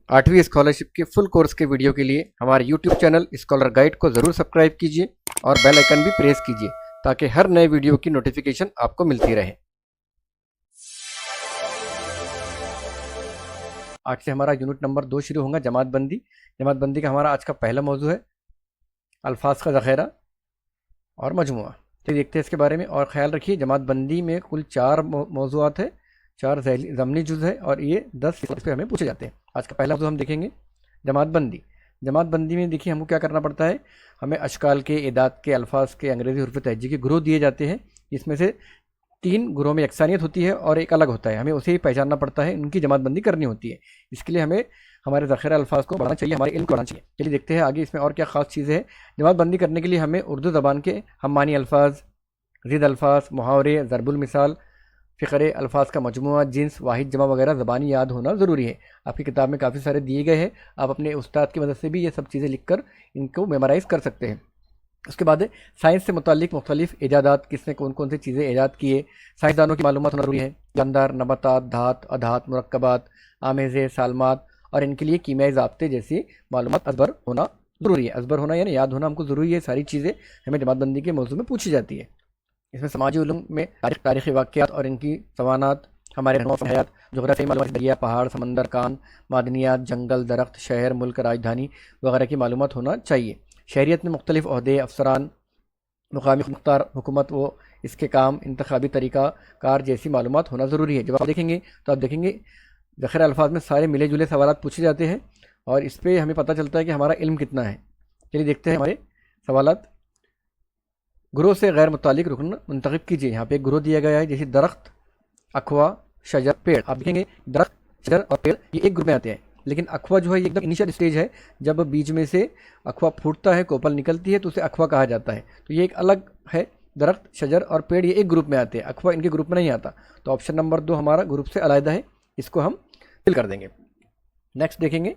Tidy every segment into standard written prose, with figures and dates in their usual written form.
8वीं स्कॉलरशिप के full course के वीडियो के लिए हमारे यूट्यूब चैनल स्कॉलर गाइड को ज़रूर सब्सक्राइब कीजिए और बेल आइकन भी प्रेस कीजिए ताकि हर नए वीडियो की नोटिफिकेशन आपको मिलती रहे। आज से हमारा यूनिट नंबर 2 शुरू होगा, जमातबंदी। जमातबंदी का हमारा आज का पहला मौजू है अल्फाज का ज़ख़ीरा और मजमुआ। तो देखते हैं इसके बारे में। और ख़्याल रखिए, जमातबंदी में कुल 4 मौजूआत है, 4 ज़मनी जुज़ है और ये 10 पे हमें पूछे जाते हैं। आज का पहला मौजू हम देखेंगे जमातबंदी। जमातबंदी में देखिए हमको क्या करना पड़ता है। हमें अशकाल के, एदाद के, अल्फाज के, अंग्रेज़ी हुर्फ़ तहज्जी के ग्रोह दिए जाते हैं। इसमें से 3 ग्रोह में यकसानियत होती है और एक अलग होता है। हमें उसे ही पहचानना पड़ता है, उनकी जमातबंदी करनी होती है। इसके लिए हमें हमारे ज़ख़ीरा अल्फाज को बढ़ाना चाहिए, हमारे इल्म को बढ़ाना चाहिए। चलिए देखते हैं आगे इसमें और क्या ख़ास चीज़ें हैं। जमातबंदी करने के लिए हमें उर्दू ज़बान के हम्मानी अल्फाज, ज़िद अल्फाज, मुहावरे, ज़रबुल मिसाल, फ़िक्रे, अल्फाज का मजमुआ, जिन्स, वाहिद, जमा वगैरह ज़बानी याद होना ज़रूरी है। आपकी किताब में काफ़ी सारे दिए गए हैं, आप अपने उस्ताद की मदद से भी ये सब चीज़ें लिख कर इनको मेमोराइज़ कर सकते हैं। उसके बाद साइंस से मुताल्लिक़ मुख्तलिफ़ ईजादात, किसने कौन कौन सी चीज़ें ईजाद किए, साइंसदानों की मालूमात होना ज़रूरी है। जानदार, नबातात, धात, अधात, मुरक्कबात, आमेज़े, सालमात और इनके लिए कीमियाई ज़ाब्ते जैसी मालूमात अज़बर होना ज़रूरी है। अज़बर होना यानी याद होना हमको ज़रूरी है। सारी चीज़ें हमें जमातबंदी के मौजू में पूछी जाती है। इसमें समाजी उलूम में तारीख़ी वाक़यात और इनकी सवानात, हमारे रहनुमा हयात, जोग्राफ़ी मालूमात, दरिया, पहाड़, समंदर, कान, मादनियात, जंगल, दरख्त, शहर, मुल्क, राजधानी वगैरह की मालूमात होना चाहिए। शहरियत में मुख्तलिफ़ ओहदे, अफसरान, मुकामी मुख्तार हुकूमत व इसके काम, इंतखाबी तरीक़ा कार जैसी मालूमात होना ज़रूरी है। जब आप देखेंगे तो आप देखेंगे ज़ख़ीरा अल्फाज में सारे मिले जुले सवालात पूछे जाते हैं और इस पर हमें पता चलता है कि हमारा इल्म कितना है। चलिए देखते हैं हमारे सवालात। ग्रोह से गैर मुतालिक रुकन मुंतखब कीजिए। यहाँ पे एक ग्रोह दिया गया है, जैसे दरख्त, अखवा, शजर, पेड़। आप देखेंगे दरख्त, शजर और पेड़ ये एक ग्रुप में आते हैं, लेकिन अखवा जो है ये एकदम इनिशियल स्टेज है। जब बीज में से अखवा फूटता है, कोपल निकलती है तो उसे अखवा कहा जाता है। तो ये एक अलग है। दरख्त, शजर और पेड़ ये एक ग्रुप में आते हैं, अखवा इनके ग्रुप में नहीं आता। तो ऑप्शन नंबर 2 हमारा ग्रुप से अलहदा है, इसको हम फिल कर देंगे। नेक्स्ट देखेंगे,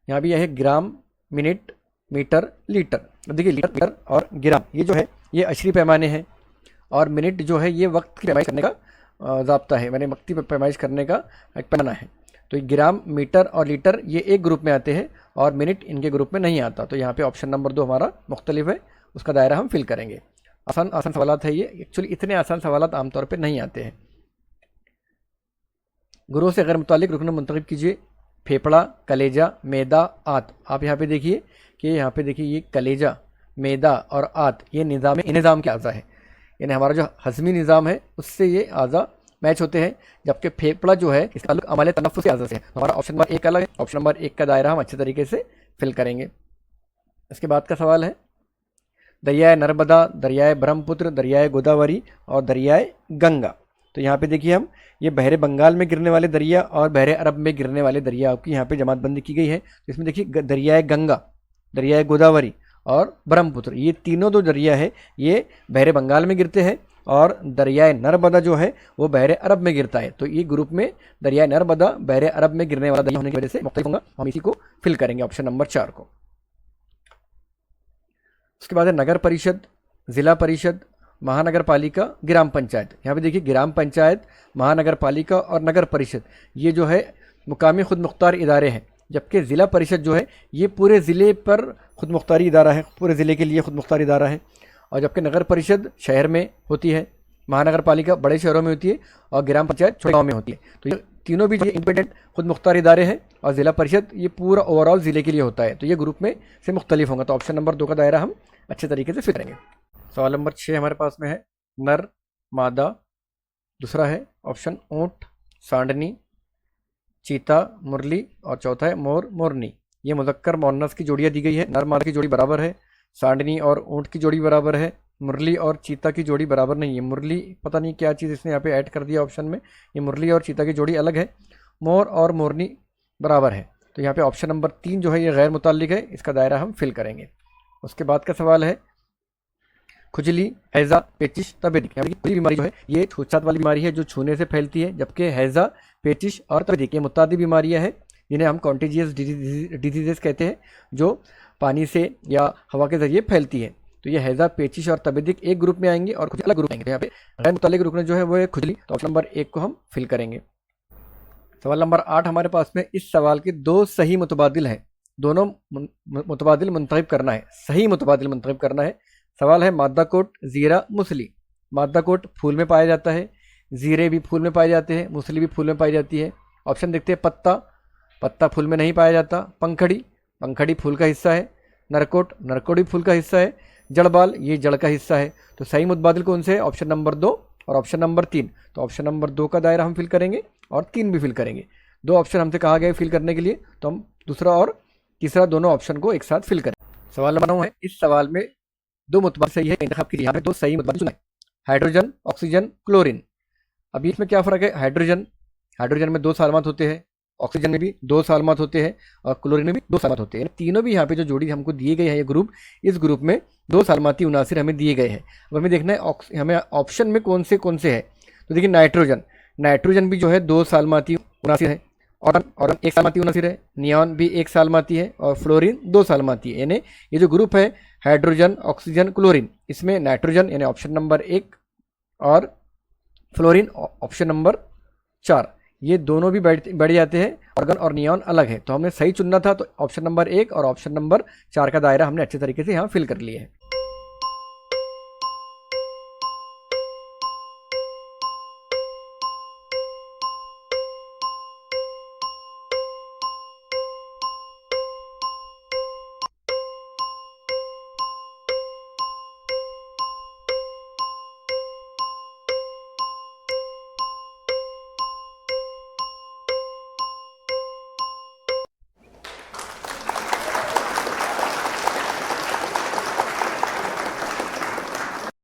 यहाँ भी यह है ग्राम, मिनट, मीटर, लीटर। अब देखिए लीटर, मीटर और ग्राम ये जो है ये अशरी पैमाने हैं और मिनट जो है ये वक्त की पैमाइश करने का ज़ाब्ता है, मैंने वक्ती पैमाइश करने का एक पैमाना है। तो ग्राम, मीटर और लीटर ये एक ग्रुप में आते हैं और मिनट इनके ग्रुप में नहीं आता। तो यहाँ पे ऑप्शन नंबर 2 हमारा मुख्तलिफ है, उसका दायरा हम फिल करेंगे। आसान आसान सवालात है ये, एक्चुअली इतने आसान सवालात आमतौर पर नहीं आते हैं। ग्रोह से गैर मुतालिक रुकन मुंतखब कीजिए। फेफड़ा, कलेजा, मैदा, आत। आप यहाँ पे देखिए कि यहाँ पे देखिए ये कलेजा, मैदा और आत ये निज़ाम के अज़ा है, यानी हमारा जो हज़मी निज़ाम है उससे ये अज़ा मैच होते हैं। जबकि फेफड़ा जो है इसका ताल्लुक अमल तनफ़ुस के अज़ा से है। हमारा ऑप्शन नंबर 1 अलग है। ऑप्शन नंबर 1 का दायरा हम अच्छे तरीके से फिल करेंगे। इसके बाद का सवाल है दरियाए नर्मदा, दरियाए ब्रह्मपुत्र, दरियाए गोदावरी और दरियाए गंगा। तो यहाँ पे देखिए हम ये बहरे बंगाल में गिरने वाले दरिया और बहरे अरब में गिरने वाले दरिया की यहाँ पे जमातबंदी की गई है। तो इसमें देखिए दरियाए गंगा, दरियाए गोदावरी और ब्रह्मपुत्र ये तीनों दो दरिया है, ये बहरे बंगाल में गिरते हैं और दरियाए नर्मदा जो है वो बहरे अरब में गिरता है। तो ये ग्रुप में दरियाए नर्मदा बहरे अरब में गिरने वाला दरिया होने की वजह से मुख्तलिफ होगा, हम इसी को फिल करेंगे ऑप्शन नंबर 4 को। उसके बाद है नगर परिषद, ज़िला परिषद, महानगर पालिका, ग्राम पंचायत। यहाँ पे देखिए ग्राम पंचायत, महानगर पालिका और नगर परिषद ये जो है मुकामी खुद मुख्तार इदारे हैं, जबकि ज़िला परिषद जो है ये पूरे ज़िले पर खुद मुख्तारी इदारा है, पूरे ज़िले के लिए खुद मुख्तार इदारा है। और जबकि नगर परिषद शहर में होती है, महानगर पालिका बड़े शहरों में होती है और ग्राम पंचायत छोटे गाँव में होती है। तो ये तीनों भी जो इंडिपेंडेंट खुद मुख्तार इदारे हैं और ज़िला परिषद ये पूरा ओवरऑल ज़िले के लिए होता है। तो ये ग्रुप में से मुख्तलिफ होगा। तो ऑप्शन नंबर 2 का दायरा हम अच्छे तरीके से फिल करेंगे। सवाल नंबर 6 हमारे पास में है नर, मादा। दूसरा है ऑप्शन ऊँट, सांडनी, चीता, मुरली और चौथा है मोर, मोरनी। ये मुज़क्कर मुअन्नस की जोड़ियाँ दी गई है। नर मादा की जोड़ी बराबर है, सांडनी और ऊँट की जोड़ी बराबर है, मुरली और चीता की जोड़ी बराबर नहीं है। मुरली पता नहीं क्या चीज़ इसने यहाँ पे ऐड कर दिया ऑप्शन में, ये मुरली और चीता की जोड़ी अलग है। मोर और मोरनी बराबर है। तो यहाँ पे ऑप्शन नंबर 3 जो है ये गैर मुताल्लिक है, इसका दायरा हम फिल करेंगे। उसके बाद का सवाल है खुजली, हैज़ा, पेचिश, तपेदिक। खुजली बीमारी जो है ये छूत-छात वाली बीमारी है जो छूने से फैलती है, जबकि हैज़ा, पेचिश और तपेदिक ये मुतादी बीमारियां हैं जिन्हें हम कॉन्टेजियस डिजीजेस कहते हैं, जो पानी से या हवा के जरिए फैलती है। तो ये हैज़ा, पेचिश और तपेदिक एक ग्रुप में आएंगे और कुछ अलग ग्रुप आएंगे। तो यहाँ पे गैर मुताल्लिक रुकन जो है वो है खुजली। तो ऑप्शन नंबर 1 को हम फिल करेंगे। सवाल नंबर 8 हमारे पास में, इस सवाल के दो सही मुतबादिल हैं, दोनों मुतबादिल मुंतखब करना है, सही मुतबादिल मुंतखब करना है। सवाल है मादा कोट ज़ीरा मुसली। मादा कोट फूल में पाया जाता है, ज़ीरे भी फूल में पाए जाते हैं, मुसली भी फूल में पाई जाती है। ऑप्शन देखते हैं, पत्ता, पत्ता फूल में नहीं पाया जाता। पंखड़ी, पंखड़ी फूल का हिस्सा है। नरकोट, नरकोट भी फूल का हिस्सा है। जड़बाल, ये जड़ का हिस्सा है। तो सही मुतबादिल कौन से है? ऑप्शन नंबर 2 और ऑप्शन नंबर 3। तो ऑप्शन नंबर 2 का दायरा हम फिल करेंगे और 3 भी फिल करेंगे। 2 ऑप्शन हमसे कहा गया है फिल करने के लिए, तो हम दूसरा और तीसरा दोनों ऑप्शन को एक साथ फिल करें। सवाल नंबर 9 है, इस सवाल में दो मुतबादिल सही है, इंतखाब कीजिए। यहाँ पे दो सही मुतबादिल चुना है, हाइड्रोजन, ऑक्सीजन, क्लोरीन। अभी इसमें क्या फ़र्क है? हाइड्रोजन, हाइड्रोजन में 2 सालमात होते हैं, ऑक्सीजन में भी 2 सालमात होते हैं और क्लोरीन में भी 2 सालमात होते हैं। तीनों भी यहाँ पे जो जोड़ी हमको दिए गए हैं, ये ग्रुप, इस ग्रुप में 2 सालमाती उनासिर हमें दिए गए हैं। अब हमें देखना है हमें ऑप्शन में कौन से है। तो देखिए नाइट्रोजन, नाइट्रोजन भी जो है 2 सालमाती उनासिर है, ऑर्गन 1 सालमाती उनासिर है, नियॉन भी 1 सालमाती है और फ्लोरीन 2 सालमाती है। यानी ये जो ग्रुप है हाइड्रोजन, ऑक्सीजन, क्लोरीन, इसमें नाइट्रोजन यानी ऑप्शन नंबर 1 और फ्लोरीन ऑप्शन नंबर 4, ये दोनों भी बढ़ जाते हैं। ऑर्गन और नियॉन अलग है, तो हमें सही चुनना था। तो ऑप्शन नंबर 1 और ऑप्शन नंबर 4 का दायरा हमने अच्छे तरीके से यहाँ फिल कर लिया है।